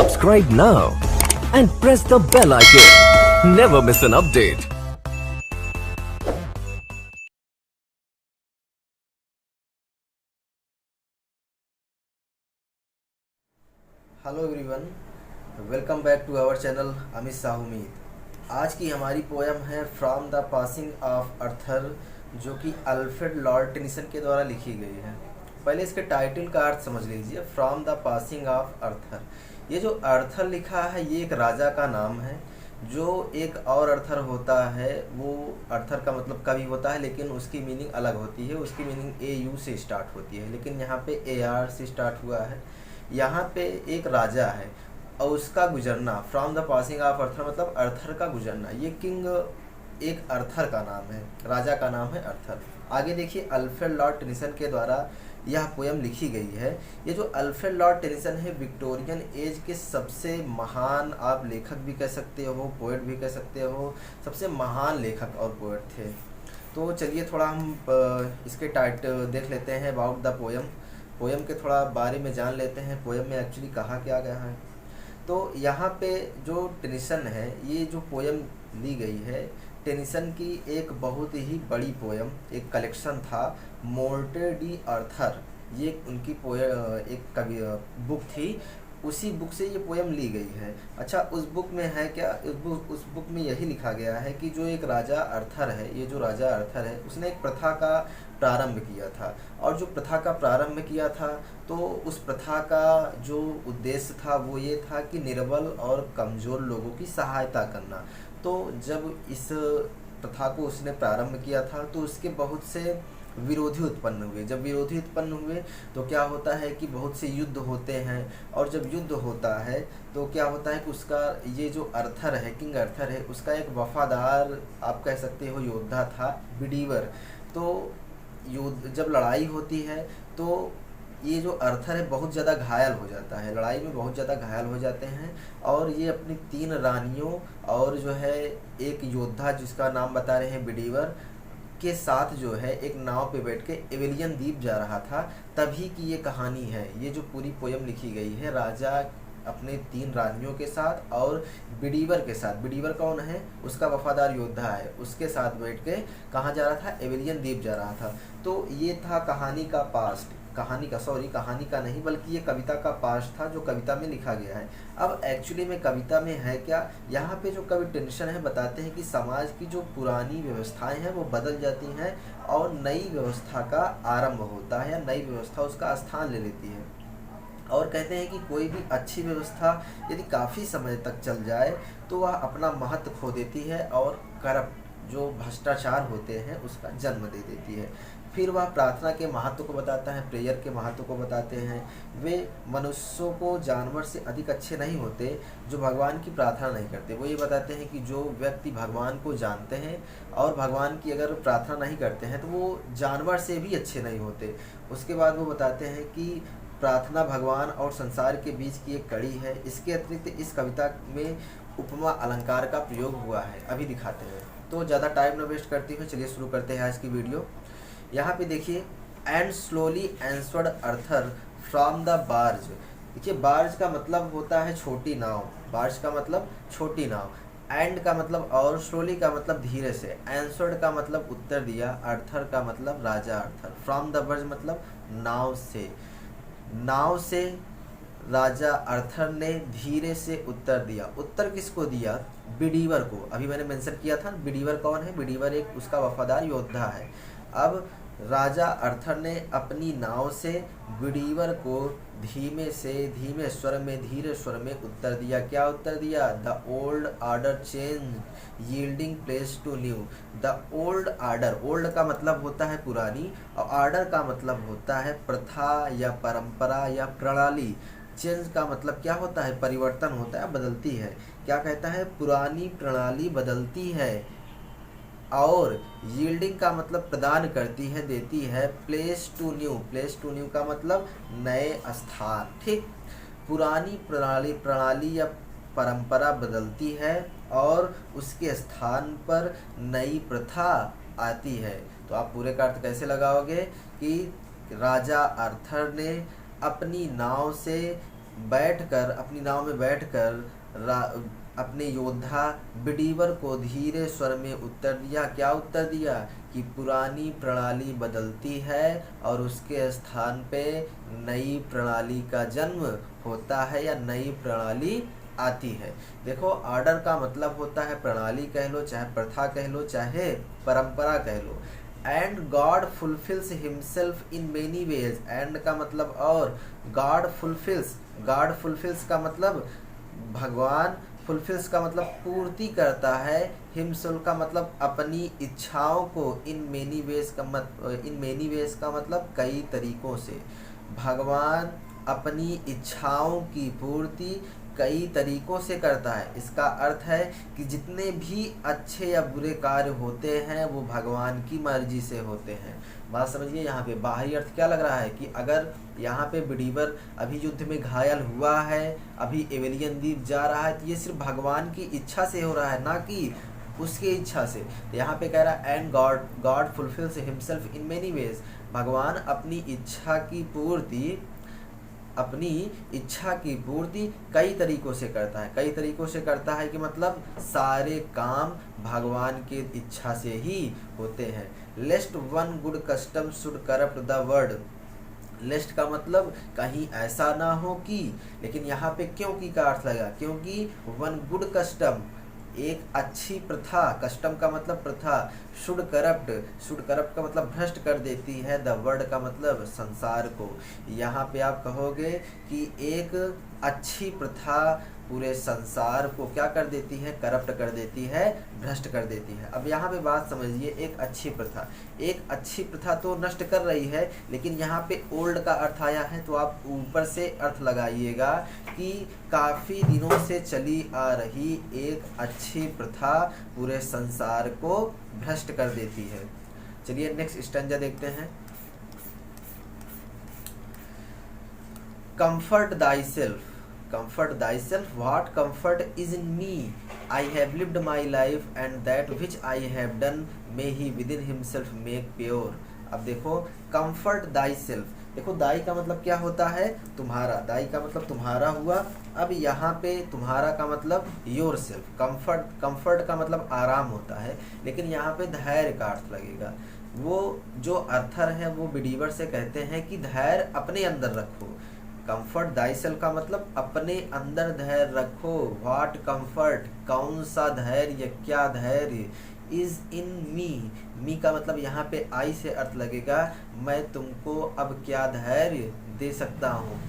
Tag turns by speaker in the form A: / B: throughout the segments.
A: Subscribe now and press the bell icon. Never miss an update.
B: Hello everyone, welcome back to our channel Amit Sahu Meet. आज की हमारी poem है from the passing of Arthur, जो कि Alfred Lord Tennyson के द्वारा लिखी गई है। पहले इसके टाइटल का अर्थ समझ लीजिए। फ्रॉम द पासिंग ऑफ अर्थर, ये जो अर्थर लिखा है ये एक राजा का नाम है। जो एक और अर्थर होता है, वो अर्थर का मतलब कवि होता है, लेकिन उसकी मीनिंग अलग होती है। उसकी मीनिंग AU से स्टार्ट होती है, लेकिन यहाँ पे AR से स्टार्ट हुआ है। यहाँ पे एक राजा है और उसका गुजरना, फ्रॉम द पासिंग ऑफ अर्थर मतलब अर्थर का गुजरना। ये किंग एक अर्थर का नाम है, राजा का नाम है अर्थर। आगे देखिए, अल्फ्रेड लॉर्ड टेनिसन के द्वारा यह पोयम लिखी गई है। ये जो अल्फ्रेड लॉर्ड टेनिसन है, विक्टोरियन एज के सबसे महान, आप लेखक भी कह सकते हो, पोएट भी कह सकते हो, सबसे महान लेखक और पोएट थे। तो चलिए थोड़ा हम इसके टाइटल देख लेते हैं, अबाउट द पोयम के थोड़ा बारे में जान लेते हैं। पोयम में एक्चुअली कहा क्या गया है। तो यहाँ पे जो टेनिसन है, ये जो पोयम ली गई है टेनिसन की, एक बहुत ही बड़ी पोयम, एक कलेक्शन था, मोर्टे डी अर्थर। ये उनकी एक कवि बुक थी, उसी बुक से ये पोयम ली गई है। अच्छा, उस बुक में है क्या, उस बुक में यही लिखा गया है कि जो एक राजा अर्थर है, ये जो राजा अर्थर है, उसने एक प्रथा का प्रारंभ किया था। और जो प्रथा का प्रारंभ किया था, तो उस प्रथा का जो उद्देश्य था वो ये था कि निर्बल और कमज़ोर लोगों की सहायता करना। तो जब इस प्रथा को उसने प्रारंभ किया था, तो उसके बहुत से विरोधी उत्पन्न हुए। जब विरोधी उत्पन्न हुए तो क्या होता है कि बहुत से युद्ध होते हैं, और जब युद्ध होता है तो क्या होता है कि उसका ये जो अर्थर है, किंग अर्थर है, उसका एक वफादार, आप कह सकते हो, योद्धा था, बिडीवर। तो युद्ध जब लड़ाई होती है तो ये जो अर्थर है बहुत ज़्यादा घायल हो जाता है, लड़ाई में बहुत ज़्यादा घायल हो जाते हैं। और ये अपनी 3 रानियों और जो है एक योद्धा जिसका नाम बता रहे हैं बिडीवर, के साथ जो है एक नाव पे बैठ के एवेलियन द्वीप जा रहा था। तभी की ये कहानी है। ये जो पूरी पोयम लिखी गई है, राजा अपने 3 रानियों के साथ और बिडीवर के साथ। बिडीवर कौन है? उसका वफादार योद्धा है। उसके साथ बैठ के कहाँ जा रहा था? एवेलियन द्वीप जा रहा था। तो ये था कहानी का पास्ट, कहानी का नहीं, बल्कि ये कविता का पास्ट था जो कविता में लिखा गया है। अब एक्चुअली में कविता में है क्या, यहाँ पे जो कवि टेनिसन है बताते हैं कि समाज की जो पुरानी व्यवस्थाएं हैं वो बदल जाती हैं और नई व्यवस्था का आरंभ होता है, या नई व्यवस्था उसका स्थान ले लेती है। और कहते हैं कि कोई भी अच्छी व्यवस्था यदि काफ़ी समय तक चल जाए तो वह अपना महत्व खो देती है और करप्ट, जो भ्रष्टाचार होते हैं, उसका जन्म दे देती है। फिर वह प्रार्थना के महत्व को बताता है, प्रेयर के महत्व को बताते हैं। वे मनुष्यों को जानवर से अधिक अच्छे नहीं होते जो भगवान की प्रार्थना नहीं करते। वो ये बताते हैं कि जो व्यक्ति भगवान को जानते हैं और भगवान की अगर प्रार्थना नहीं करते हैं तो वो जानवर से भी अच्छे नहीं होते। उसके बाद वो बताते हैं कि प्रार्थना भगवान और संसार के बीच की एक कड़ी है। इसके अतिरिक्त इस कविता में उपमा अलंकार का प्रयोग हुआ है, अभी दिखाते हैं। तो ज़्यादा टाइम न वेस्ट करते हुए चलिए शुरू करते हैं आज की वीडियो। यहाँ पे देखिए, and slowly answered Arthur from the barge. देखिए, बार्ज का मतलब होता है छोटी नाव, बार्ज का मतलब छोटी नाव, एंड का मतलब और, स्लोली का मतलब धीरे से, एंसवर्ड का मतलब उत्तर दिया, अर्थर का मतलब राजा अर्थर, फ्रॉम द बार्ज मतलब नाव से। नाव से राजा अर्थर ने धीरे से उत्तर दिया। उत्तर किसको दिया? बिडीवर को। अभी मैंने मेंशन किया था, बिडीवर कौन है? बिडीवर एक उसका वफादार योद्धा है। अब राजा अर्थर ने अपनी नाव से बिडीवर को धीमे स्वर में, धीरे स्वर में उत्तर दिया। क्या उत्तर दिया? The old order change yielding place to new. The old order, old का मतलब होता है पुरानी, और आर्डर का मतलब होता है प्रथा या परंपरा या प्रणाली। चेंज का मतलब क्या होता है? परिवर्तन होता है, बदलती है। क्या कहता है? पुरानी प्रणाली बदलती है। और यील्डिंग का मतलब प्रदान करती है, देती है। प्लेस टू न्यू का मतलब नए स्थान। ठीक, पुरानी प्रणाली या परंपरा बदलती है और उसके स्थान पर नई प्रथा आती है। तो आप पूरे का अर्थ कैसे लगाओगे कि राजा अर्थर ने अपनी नाव से बैठकर, अपनी नाव में बैठकर अपने योद्धा बिडीवर को धीरे स्वर में उत्तर दिया। क्या उत्तर दिया? कि पुरानी प्रणाली बदलती है और उसके स्थान पे नई प्रणाली का जन्म होता है या नई प्रणाली आती है। देखो, ऑर्डर का मतलब होता है प्रणाली कह लो, चाहे प्रथा कह लो, चाहे परंपरा कह लो। And God fulfils himself in many ways. And का मतलब और, गॉड फुलफिल्स का मतलब भगवान, फुलफिल्स का मतलब पूर्ति करता है, हिमसेल्फ का मतलब अपनी इच्छाओं को, इन मेनी वेज का मतलब कई तरीकों से। भगवान अपनी इच्छाओं की पूर्ति कई तरीकों से करता है। इसका अर्थ है कि जितने भी अच्छे या बुरे कार्य होते हैं वो भगवान की मर्जी से होते हैं। बात समझिए। यहाँ पे बाहरी अर्थ क्या लग रहा है कि अगर यहाँ पे बिडीवर अभी युद्ध में घायल हुआ है, अभी एवेलियन द्वीप जा रहा है, तो ये सिर्फ भगवान की इच्छा से हो रहा है, ना कि उसकी इच्छा से। यहाँ पे कह रहा है and God fulfils himself in many veg. भगवान अपनी इच्छा की पूर्ति कई तरीकों से करता है। कई तरीकों से करता है कि मतलब सारे काम भगवान की इच्छा से ही होते हैं। Lest one good custom should corrupt the world. Lest का मतलब कहीं ऐसा ना हो कि, लेकिन यहाँ पे क्योंकि का अर्थ लगा, क्योंकि वन गुड कस्टम, एक अच्छी प्रथा, कस्टम का मतलब प्रथा, शुड करप्ट का मतलब भ्रष्ट कर देती है, द वर्ल्ड का मतलब संसार को। यहाँ पे आप कहोगे कि एक अच्छी प्रथा पूरे संसार को क्या कर देती है? करप्ट कर देती है, भ्रष्ट कर देती है। अब यहाँ पे बात समझिए, एक अच्छी प्रथा तो नष्ट कर रही है, लेकिन यहाँ पे ओल्ड का अर्थ आया है, तो आप ऊपर से अर्थ लगाइएगा कि काफ़ी दिनों से चली आ रही एक अच्छी प्रथा पूरे संसार को भ्रष्ट कर देती है। चलिए नेक्स्ट स्टैंजा देखते हैं। Comfort thyself, what comfort is in me? I have lived my life, and that which I have done may he within himself make pure. अब देखो, comfort thyself, देखो दाई का मतलब क्या होता है? तुम्हारा। दाई का मतलब तुम्हारा हुआ। अब यहाँ पे तुम्हारा का मतलब योर सेल्फ। कंफर्ट का मतलब आराम होता है, लेकिन यहाँ पे धैर्य का अर्थ लगेगा। वो जो अर्थर है वो बिडीवर से कहते हैं कि धैर्य अपने अंदर रखो। कंफर्ट दाइसेल्फ का मतलब अपने अंदर धैर्य रखो। व्हाट कंफर्ट, कौन सा धैर्य, क्या धैर्य, इज इन मी का मतलब यहाँ पे आई से अर्थ लगेगा, मैं तुमको अब क्या धैर्य दे सकता हूँ।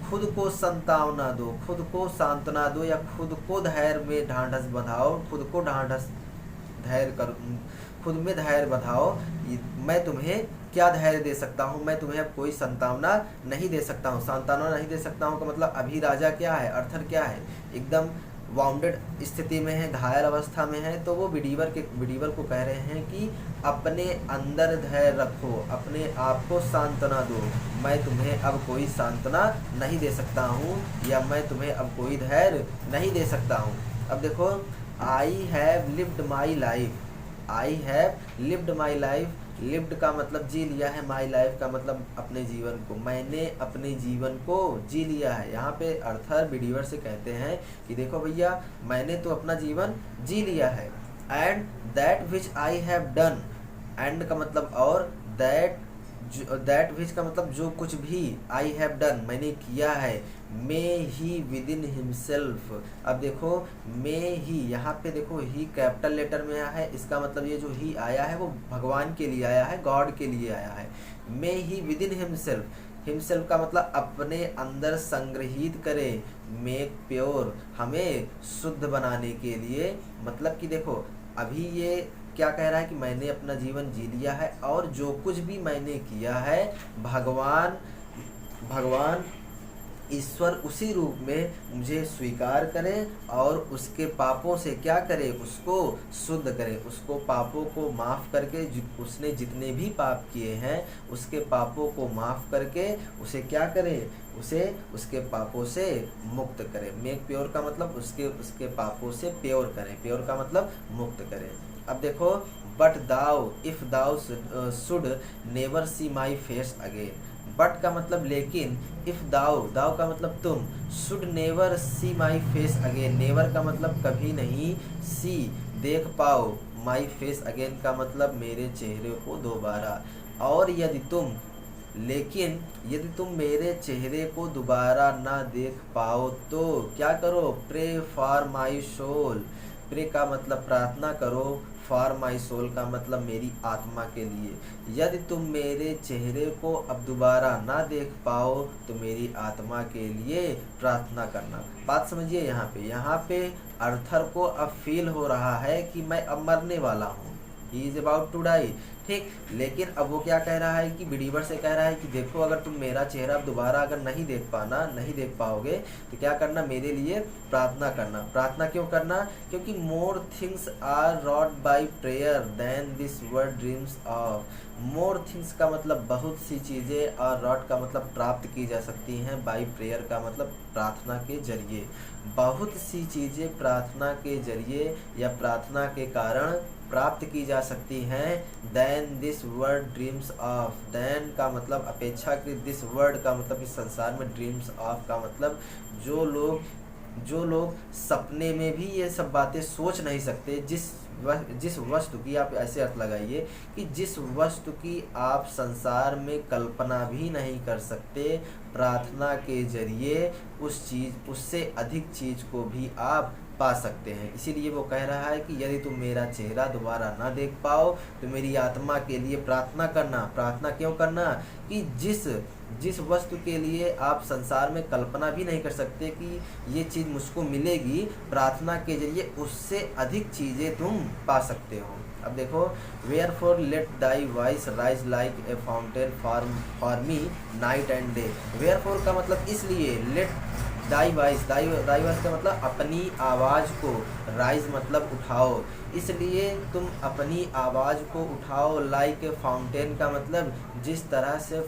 B: खुद को सांत्वना दो, खुद को सांत्वना दो, या खुद को धैर्य में ढांढस बंधाओ, खुद को खुद में धैर्य बंधाओ। मैं तुम्हें क्या धैर्य दे सकता हूँ? मैं तुम्हें अब कोई सांत्वना नहीं दे सकता हूँ। सांत्वना नहीं दे सकता हूँ का मतलब अभी राजा क्या है, अर्थर क्या है, एकदम वाउंडेड स्थिति में है, घायल अवस्था में है। तो वो बिडीवर को कह रहे हैं कि अपने अंदर धैर्य रखो, अपने आप को सांत्वना दो। मैं तुम्हें अब कोई सांत्वना नहीं दे सकता हूँ, या मैं तुम्हें अब कोई धैर्य नहीं दे सकता हूँ। अब देखो, I have lived my life, I have lived my life. Lived का मतलब जी लिया है, माई लाइफ का मतलब अपने जीवन को, मैंने अपने जीवन को जी लिया है। यहाँ पे अर्थर बिडीवर से कहते हैं कि देखो भैया, मैंने तो अपना जीवन जी लिया है। And that which I have done, and का मतलब और, दैट विच का मतलब जो कुछ भी, आई हैव डन मैंने किया है, मे ही विद इन हिमसेल्फ। अब देखो, मे ही, यहाँ पे देखो ही कैपिटल लेटर में आया है, इसका मतलब ये जो ही आया है वो भगवान के लिए आया है, गॉड के लिए आया है। मे ही विद इन हिमसेल्फ, हिमसेल्फ का मतलब अपने अंदर संग्रहित करे, मेक प्योर हमें शुद्ध बनाने के लिए। मतलब कि देखो, अभी ये क्या कह रहा है कि मैंने अपना जीवन जी लिया है, और जो कुछ भी मैंने किया है भगवान ईश्वर उसी रूप में मुझे स्वीकार करे, और उसके पापों से क्या करे, उसको शुद्ध करे, उसको पापों को माफ़ करके, उसने जितने भी पाप किए हैं उसके पापों को माफ़ करके उसे क्या करे, उसे उसके पापों से मुक्त करे। मेक प्योर का मतलब उसके पापों से प्योर करें, प्योर का मतलब मुक्त करें। अब देखो, but thou if thou should never see my face again, but का मतलब लेकिन, इफ दाउ, दाउ का मतलब तुम, should never see my face again, never का मतलब कभी नहीं, सी देख पाओ, माई फेस अगेन का मतलब मेरे चेहरे को दोबारा, और यदि तुम, लेकिन यदि तुम मेरे चेहरे को दोबारा ना देख पाओ तो क्या करो, pray for my soul, pray का मतलब प्रार्थना करो, फॉर माई सोल का मतलब मेरी आत्मा के लिए, यदि तुम मेरे चेहरे को अब दोबारा ना देख पाओ तो मेरी आत्मा के लिए प्रार्थना करना। बात समझिए, यहाँ पे अर्थर को अब फील हो रहा है कि मैं अब मरने वाला हूँ, he is about to die, ठीक। लेकिन अब वो क्या कह रहा है कि बिलीवर से कह रहा है कि देखो, अगर तुम मेरा चेहरा अब दोबारा अगर नहीं देख पाओगे तो क्या करना, मेरे लिए प्रार्थना करना। प्रार्थना क्यों करना, क्योंकि more things are wrought by prayer than this world dreams of, more things का मतलब बहुत सी चीज़ें, और रॉट का मतलब प्राप्त की जा सकती हैं, बाई प्रेयर का मतलब प्रार्थना के जरिए, बहुत सी चीज़ें प्रार्थना के जरिए या प्रार्थना के कारण प्राप्त की जा सकती हैं। Than this word dreams of, than का मतलब अपेक्षाकृत, दिस वर्ड का मतलब इस संसार में, ड्रीम्स ऑफ का मतलब जो लोग सपने में भी ये सब बातें सोच नहीं सकते, जिस वस्तु की, आप ऐसे अर्थ लगाइए कि जिस वस्तु की आप संसार में कल्पना भी नहीं कर सकते, प्रार्थना के जरिए उससे अधिक चीज़ को भी आप पा सकते हैं। इसीलिए वो कह रहा है कि यदि तुम मेरा चेहरा दोबारा ना देख पाओ तो मेरी आत्मा के लिए प्रार्थना करना। प्रार्थना क्यों करना, कि जिस वस्तु के लिए आप संसार में कल्पना भी नहीं कर सकते कि ये चीज़ मुझको मिलेगी, प्रार्थना के जरिए उससे अधिक चीज़ें तुम पा सकते हो। अब देखो, wherefore let thy voice rise like a fountain for me night and day, wherefore का मतलब इसलिए, लेट दाई वॉइस का मतलब अपनी आवाज़ को, राइज मतलब उठाओ, इसलिए तुम अपनी आवाज़ को उठाओ, लाइक ए फाउंटेन का मतलब जिस तरह से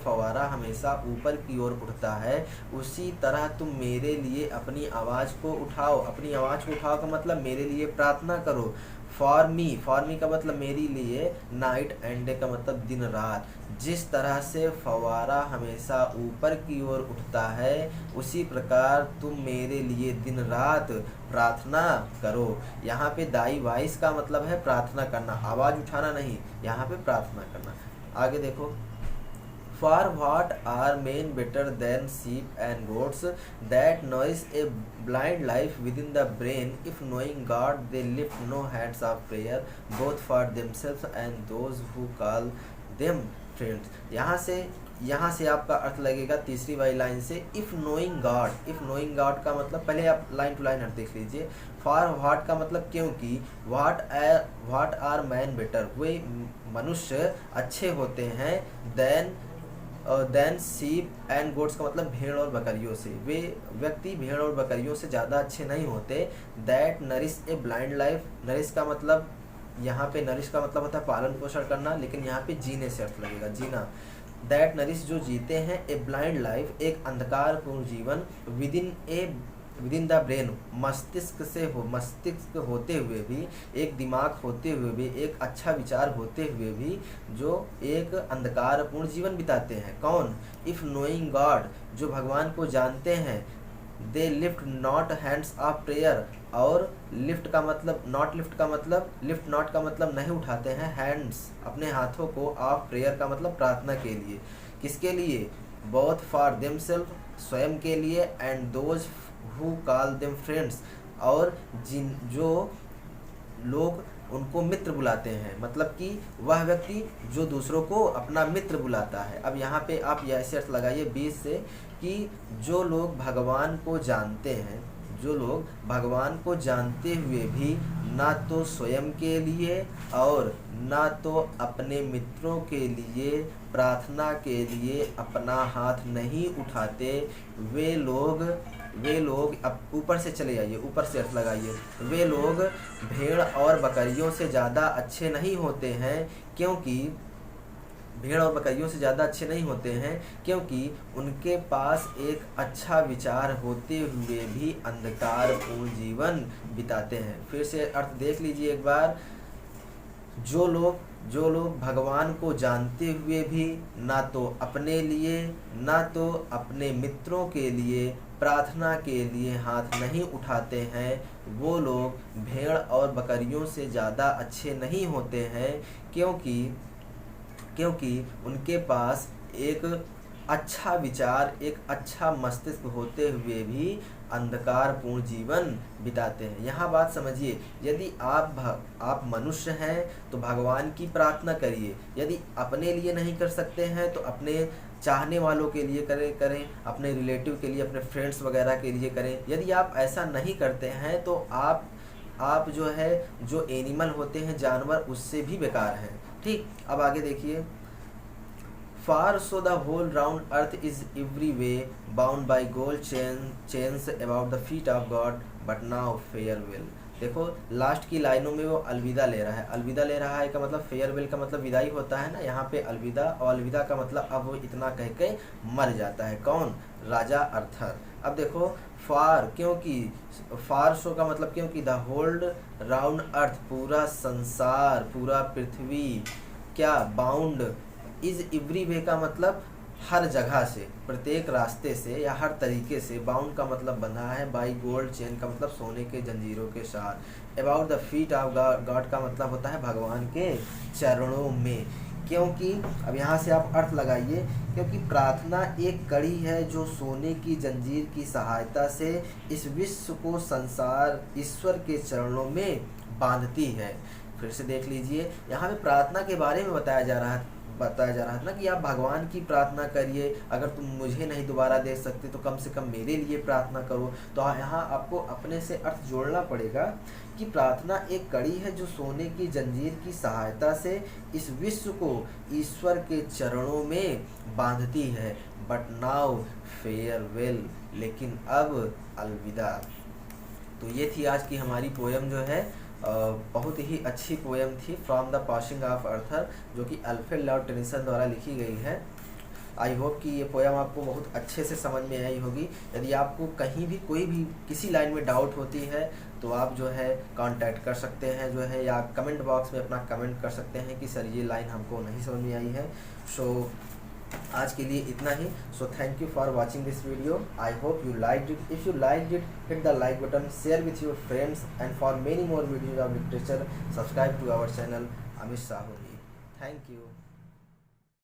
B: फव्वारा हमेशा ऊपर की ओर उठता है, उसी तरह तुम मेरे लिए अपनी आवाज़ को उठाओ। अपनी आवाज़ को उठाओ का मतलब मेरे लिए प्रार्थना करो। फॉर मी का मतलब मेरे लिए, नाइट एंड डे का मतलब दिन रात, जिस तरह से फव्वारा हमेशा ऊपर की ओर उठता है उसी प्रकार तुम मेरे लिए दिन रात प्रार्थना करो। यहाँ पे दाई वॉइस का मतलब है प्रार्थना करना, आवाज़ उठाना नहीं, यहाँ पे प्रार्थना करना। आगे देखो, For what are men better than sheep and goats that nourish a blind life within the brain? If knowing God they lift no hands of prayer, both for themselves and those who call them friends. यहाँ से आपका अर्थ लगेगा तीसरी वाली line से, if knowing God का मतलब, पहले आप लाइन टू लाइन अर्थ देख लीजिए। फॉर व्हाट का मतलब क्योंकि, व्हाट आर मैन बेटर, वे मनुष्य अच्छे होते हैं, देन शीप एंड गोट्स का मतलब भेड़ और बकरियों से, वे व्यक्ति भेड़ और बकरियों से ज़्यादा अच्छे नहीं होते। That nourish a blind life, nourish का मतलब, यहाँ पे नरिश का मतलब होता है पालन पोषण करना, लेकिन यहाँ पे जीने से अर्थ लगेगा, जीना। दैट नरिश जो जीते हैं, ए ब्लाइंड लाइफ एक अंधकारपूर्ण जीवन, विदिन द ब्रेन मस्तिष्क होते हुए भी, एक दिमाग होते हुए भी, एक अच्छा विचार होते हुए भी जो एक अंधकारपूर्ण जीवन बिताते हैं। कौन, इफ़ नोइंग गॉड जो भगवान को जानते हैं, they lift not hands of prayer, और लिफ्ट नॉट का मतलब नहीं उठाते हैं, हैंड्स अपने हाथों को, ऑफ प्रेयर का मतलब प्रार्थना के लिए। किसके लिए, बोथ फॉर देमसेल्फ स्वयं के लिए, and those who call them friends और जो लोग उनको मित्र बुलाते हैं, मतलब कि वह व्यक्ति जो दूसरों को अपना मित्र बुलाता है। अब यहाँ पे आप ऐसे अर्थ लगाइए 20 से कि जो लोग भगवान को जानते हैं, जो लोग भगवान को जानते हुए भी ना तो स्वयं के लिए और ना तो अपने मित्रों के लिए प्रार्थना के लिए अपना हाथ नहीं उठाते, वे लोग अब ऊपर से चले जाइए, ऊपर से अर्थ लगाइए, वे लोग भेड़ और बकरियों से ज़्यादा अच्छे नहीं होते हैं, क्योंकि भेड़ और बकरियों से ज़्यादा अच्छे नहीं होते हैं क्योंकि उनके पास एक अच्छा विचार होते हुए भी अंधकारपूर्ण जीवन बिताते हैं। फिर से अर्थ देख लीजिए एक बार, जो लोग जो लोग भगवान को जानते हुए भी ना तो अपने लिए ना तो अपने मित्रों के लिए प्रार्थना के लिए हाथ नहीं उठाते हैं, वो लोग भेड़ और बकरियों से ज़्यादा अच्छे नहीं होते हैं, क्योंकि क्योंकि उनके पास एक अच्छा विचार, एक अच्छा मस्तिष्क होते हुए भी अंधकारपूर्ण जीवन बिताते हैं। यहाँ बात समझिए, यदि आप मनुष्य हैं तो भगवान की प्रार्थना करिए, यदि अपने लिए नहीं कर सकते हैं तो अपने चाहने वालों के लिए करें, अपने रिलेटिव के लिए, अपने फ्रेंड्स वगैरह के लिए करें। यदि आप ऐसा नहीं करते हैं तो आप जो है, जो एनिमल होते हैं, जानवर, उससे भी बेकार हैं। ठीक, अब आगे देखिए। Far so the whole round earth is every way bound by gold chains about the feet of God, but now farewell। देखो लास्ट की लाइनों में वो अलविदा ले रहा है। अलविदा ले रहा है का मतलब फेयरवेल का मतलब विदाई होता है ना, यहाँ पे अलविदा, और अलविदा का मतलब अब वो इतना कह के मर जाता है। कौन? राजा अर्थर। अब देखो फार, क्योंकि फार शो का मतलब क्योंकि द होल्ड राउंड अर्थ, पूरा संसार, पूरा पृथ्वी, क्या बाउंड, इज एवरी वे का मतलब हर जगह से, प्रत्येक रास्ते से या हर तरीके से। बाउंड का मतलब बंधा है, बाई गोल्ड चेन का मतलब सोने के जंजीरों के साथ। About the feet of God का मतलब होता है भगवान के चरणों में। क्योंकि अब यहाँ से आप अर्थ लगाइए, क्योंकि प्रार्थना एक कड़ी है जो सोने की जंजीर की सहायता से इस विश्व को संसार ईश्वर के चरणों में बांधती है। फिर से देख लीजिए, यहाँ पे प्रार्थना के बारे में बताया जा रहा था ना कि आप भगवान की प्रार्थना करिए, अगर तुम मुझे नहीं दोबारा देख सकते तो कम से कम मेरे लिए प्रार्थना करो। तो यहाँ आपको अपने से अर्थ जोड़ना पड़ेगा कि प्रार्थना एक कड़ी है जो सोने की जंजीर की सहायता से इस विश्व को ईश्वर के चरणों में बांधती है। बट नाउ फेयरवेल, लेकिन अब अलविदा। तो ये थी आज की हमारी पोयम, जो है बहुत ही अच्छी पोयम थी, from the passing of Arthur, जो कि अल्फ्रेड लॉर्ड टेनिसन द्वारा लिखी गई है। आई होप कि ये पोयम आपको बहुत अच्छे से समझ में आई होगी। यदि आपको कहीं भी कोई भी किसी लाइन में डाउट होती है तो आप जो है कांटेक्ट कर सकते हैं, जो है, या कमेंट बॉक्स में अपना कमेंट कर सकते हैं कि सर ये लाइन हमको नहीं समझ में आई है। सो आज के लिए इतना ही। So thank you for watching this video. I hope you liked it. If you liked it, hit the like button, share with your friends, and for many more videos of literature, subscribe to our channel Amit Sahu. Thank you.